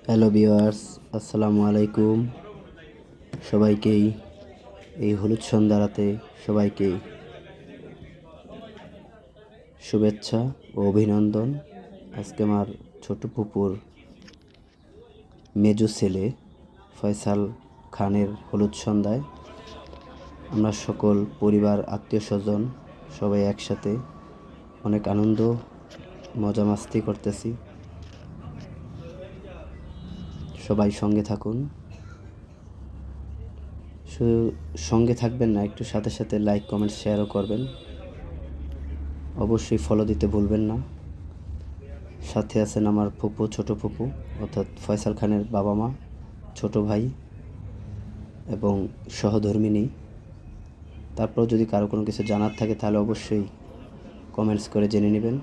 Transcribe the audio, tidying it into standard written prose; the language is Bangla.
হ্যালো ভিউয়ার্স, আসসালামু আলাইকুম। সবাইকেই এই হলুদ সন্ধ্যা সবাইকে শুভেচ্ছা ও অভিনন্দন। আজকে আমার ছোট ফুপুর মেজো ছেলে ফয়সাল খানের হলুদ সন্ধ্যায় আমরা সকল পরিবার আত্মীয় স্বজন সবাই একসাথে অনেক আনন্দ মজা মাস্তি করতেছি। সবাই সঙ্গে থাকুন। শুধু সঙ্গে থাকবেন না, একটু সাথে সাথে লাইক কমেন্ট শেয়ারও করবেন। অবশ্যই ফলো দিতে ভুলবেন না। সাথে আছেন আমার ফুপু, ছোট ফুপু অর্থাৎ ফয়সাল খানের বাবা মা, ছোট ভাই এবং সহধর্মিণী। তারপর যদি কারো কোনো কিছু জানার থাকে তাহলে অবশ্যই কমেন্টস করে জেনে নেবেন।